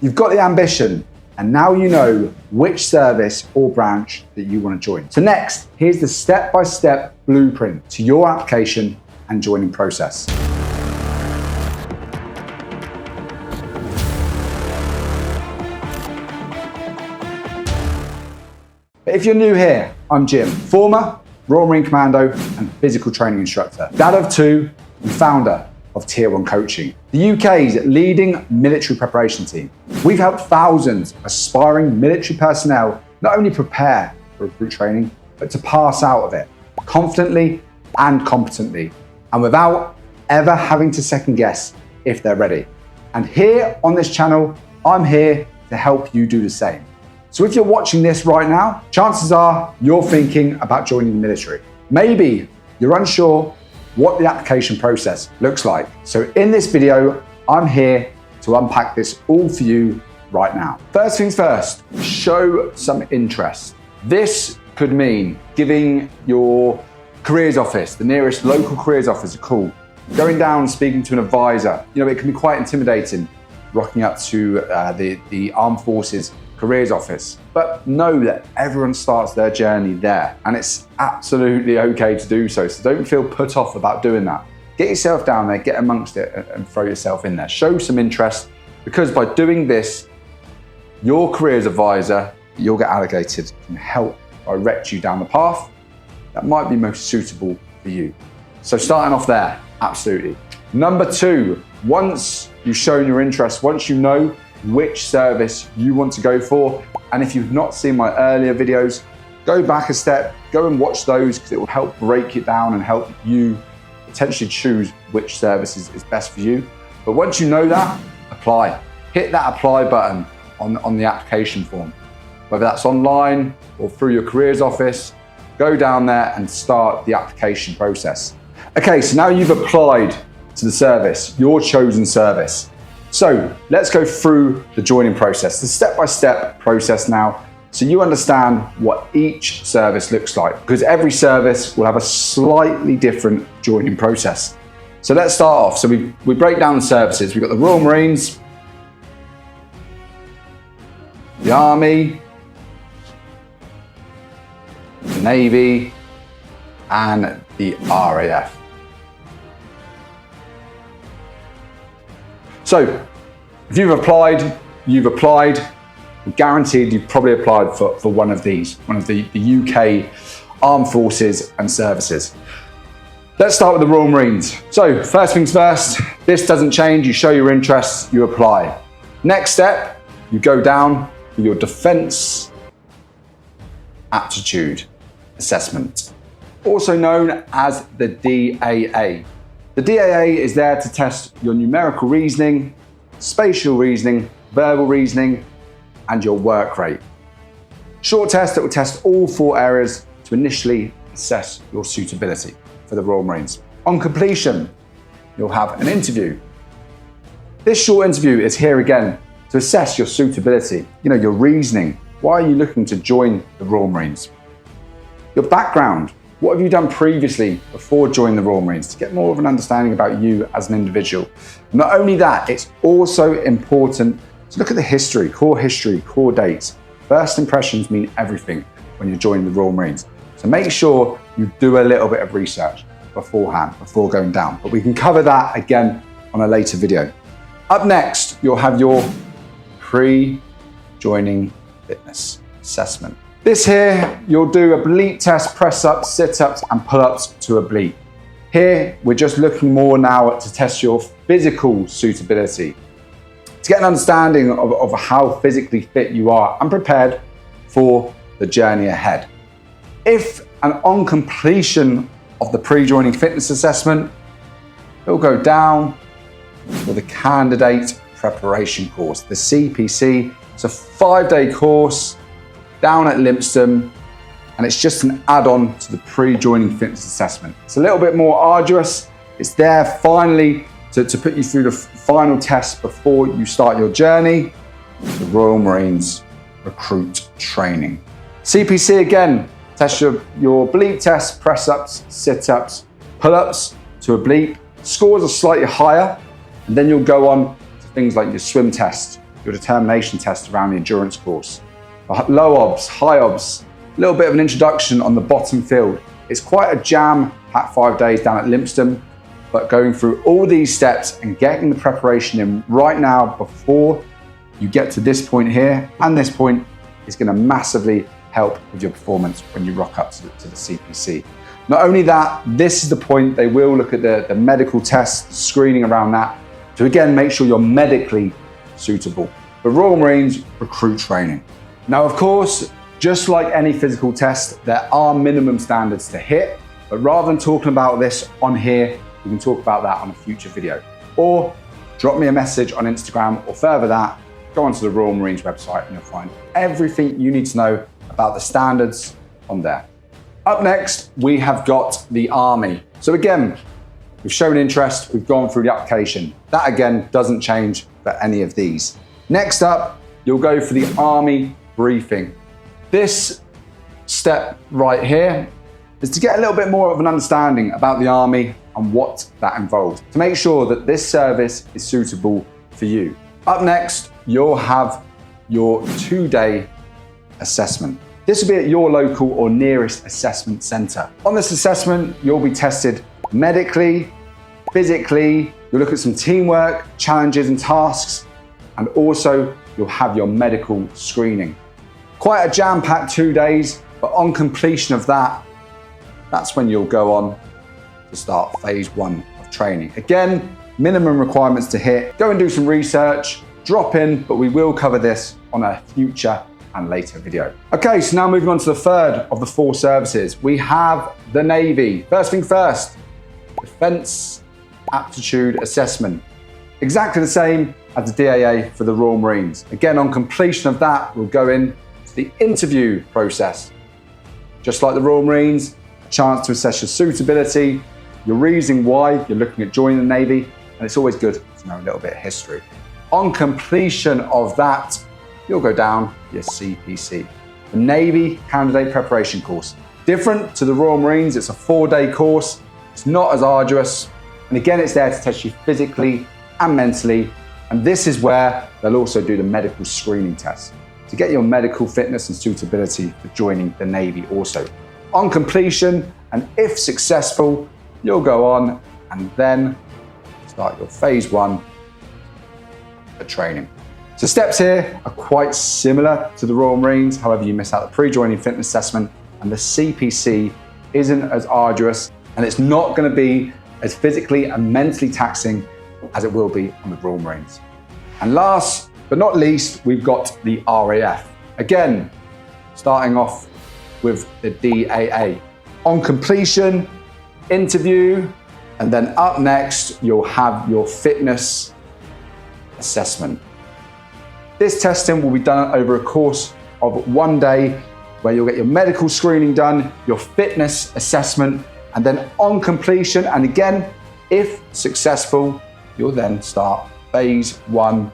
You've got the ambition, and now you know which service or branch that you want to join. So next, here's the step-by-step blueprint to your application and joining process. But if you're new here, I'm Jim, former Royal Marine Commando and physical training instructor, dad of two and founder of Tier 1 Coaching, the UK's leading military preparation team. We've helped thousands of aspiring military personnel not only prepare for recruit training, but to pass out of it confidently and competently, and without ever having to second guess if they're ready. And here on this channel, I'm here to help you do the same. So if you're watching this right now, chances are you're thinking about joining the military. Maybe you're unsure what the application process looks like. So in this video, I'm here to unpack this all for you right now. First things first, show some interest. This could mean giving your careers office, the nearest local careers office, a call, going down and speaking to an advisor. You know, it can be quite intimidating rocking up to the Armed Forces careers office, but know that everyone starts their journey there, and it's absolutely okay to do so. So don't feel put off about doing that. Get yourself down there, get amongst it, and throw yourself in there. Show some interest, because by doing this, your careers advisor you'll get allocated can help direct you down the path that might be most suitable for you. So starting off there, absolutely. Number two, once you've shown your interest, once you know which service you want to go for, and if you've not seen my earlier videos, go back a step, go and watch those, because it will help break it down and help you potentially choose which service is best for you. But once you know that, apply. Hit that apply button on the application form, whether that's online or through your careers office. Go down there and start the application process. Okay, so now you've applied to the service, your chosen service. So let's go through the joining process, the step-by-step process now, so you understand what each service looks like, because every service will have a slightly different joining process. So let's start off. So we break down the services. We've got the Royal Marines, the Army, the Navy, and the RAF. So if you've applied, guaranteed you've probably applied for one of these, one of the UK Armed Forces and Services. Let's start with the Royal Marines. So first things first, this doesn't change. You show your interest, you apply. Next step, you go down for your Defence Aptitude Assessment, also known as the DAA. The DAA is there to test your numerical reasoning, spatial reasoning, verbal reasoning, and your work rate. Short test that will test all four areas to initially assess your suitability for the Royal Marines. On completion, you'll have an interview. This short interview is here again to assess your suitability, your reasoning. Why are you looking to join the Royal Marines? Your background. What have you done previously before joining the Royal Marines, to get more of an understanding about you as an individual? Not only that, it's also important to look at the history, core dates. First impressions mean everything when you're joining the Royal Marines. So make sure you do a little bit of research beforehand, before going down. But we can cover that again on a later video. Up next, you'll have your pre-joining fitness assessment. This here, you'll do a bleep test, press-ups, sit-ups, and pull-ups to a bleep. Here, we're just looking more now to test your physical suitability, to get an understanding of how physically fit you are and prepared for the journey ahead. If and on completion of the pre-joining fitness assessment, it'll go down for the candidate preparation course, the CPC. It's a 5-day course down at Lympstone, and it's just an add-on to the pre-joining fitness assessment. It's a little bit more arduous. It's there finally to put you through the final test before you start your journey, the Royal Marines recruit training. CPC again, test your bleep test, press-ups, sit-ups, pull-ups to a bleep. Scores are slightly higher, and then you'll go on to things like your swim test, your determination test around the endurance course. Low obs, high obs, a little bit of an introduction on the bottom field. It's quite a jam-packed 5 days down at Lympstone, but going through all these steps and getting the preparation in right now before you get to this point here and this point is going to massively help with your performance when you rock up to the CPC. Not only that, this is the point they will look at the medical tests, the screening around that, to again make sure you're medically suitable. The Royal Marines recruit training. Now, of course, just like any physical test, there are minimum standards to hit, but rather than talking about this on here, we can talk about that on a future video. Or drop me a message on Instagram, or further that, go onto the Royal Marines website and you'll find everything you need to know about the standards on there. Up next, we have got the Army. So again, we've shown interest, we've gone through the application. That again doesn't change for any of these. Next up, you'll go for the Army briefing. This step right here is to get a little bit more of an understanding about the Army and what that involves, to make sure that this service is suitable for you. Up next, you'll have your 2-day assessment. This will be at your local or nearest assessment centre. On this assessment, you'll be tested medically, physically, you'll look at some teamwork, challenges and tasks, and also you'll have your medical screening. Quite a jam-packed 2 days, but on completion of that, that's when you'll go on to start phase 1 of training. Again, minimum requirements to hit. Go and do some research, drop in, but we will cover this on a future and later video. Okay, so now moving on to the third of the 4 services. We have the Navy. First thing first, Defence Aptitude Assessment. Exactly the same as the DAA for the Royal Marines. Again, on completion of that, we'll go in to the interview process. Just like the Royal Marines, a chance to assess your suitability, your reason why you're looking at joining the Navy, and it's always good to know a little bit of history. On completion of that, you'll go down your CPC, the Navy Candidate Preparation Course. Different to the Royal Marines, it's a 4-day course. It's not as arduous. And again, it's there to test you physically and mentally. And this is where they'll also do the medical screening test to get your medical fitness and suitability for joining the Navy also. On completion, and if successful, you'll go on and then start your phase 1 of training. So steps here are quite similar to the Royal Marines. However, you miss out the pre-joining fitness assessment, and the CPC isn't as arduous, and it's not going to be as physically and mentally taxing as it will be on the Royal Marines. And last but not least, we've got the RAF. Again, starting off with the DAA. On completion, interview, and then up next, you'll have your fitness assessment. This testing will be done over a course of 1 day, where you'll get your medical screening done, your fitness assessment, and then on completion, and again, if successful, you'll then start phase 1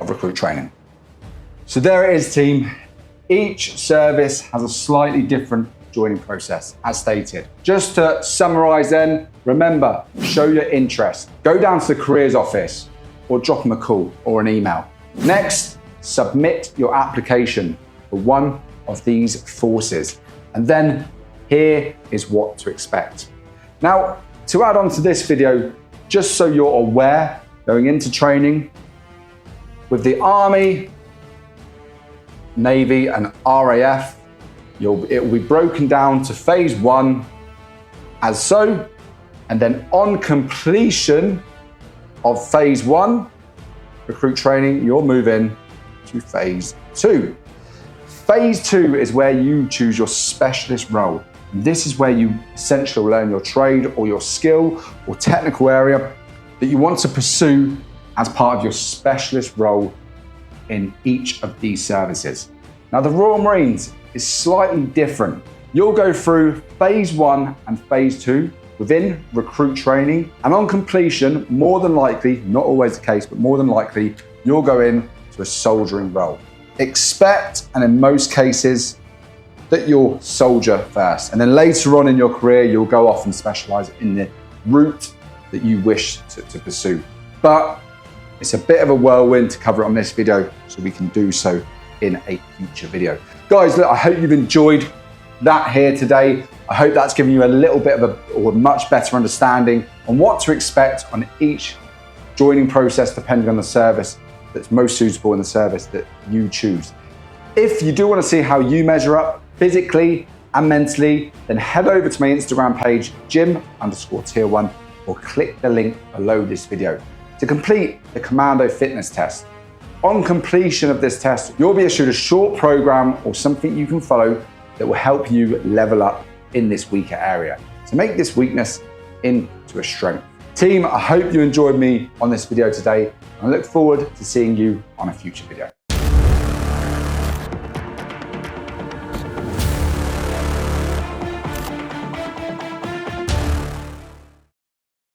of recruit training. So there it is, team. Each service has a slightly different joining process, as stated. Just to summarize then, remember, show your interest. Go down to the careers office or drop them a call or an email. Next, submit your application for one of these forces. And then here is what to expect. Now, to add on to this video, just so you're aware, going into training with the Army, Navy and RAF, it will be broken down to phase 1 as so, and then on completion of phase 1 recruit training, you'll move in to phase 2. Phase 2 is where you choose your specialist role. And this is where you essentially learn your trade or your skill or technical area that you want to pursue as part of your specialist role in each of these services. Now, the Royal Marines is slightly different. You'll go through phase 1 and phase 2 within recruit training, and on completion, more than likely, not always the case, but more than likely, you'll go in to a soldiering role. Expect, and in most cases, that you'll soldier first, and then later on in your career, you'll go off and specialize in the route that you wish to pursue. But It's a bit of a whirlwind to cover it on this video, so we can do so in a future video. Guys, look, I hope you've enjoyed that here today. I hope that's given you a little bit of a much better understanding on what to expect on each joining process, depending on the service that's most suitable in the service that you choose. If you do want to see how you measure up physically and mentally, then head over to my Instagram page, gym_tier1, or click the link below this video to complete the Commando fitness test. On completion of this test, you'll be issued a short program or something you can follow that will help you level up in this weaker area to make this weakness into a strength. Team, I hope you enjoyed me on this video today. I look forward to seeing you on a future video.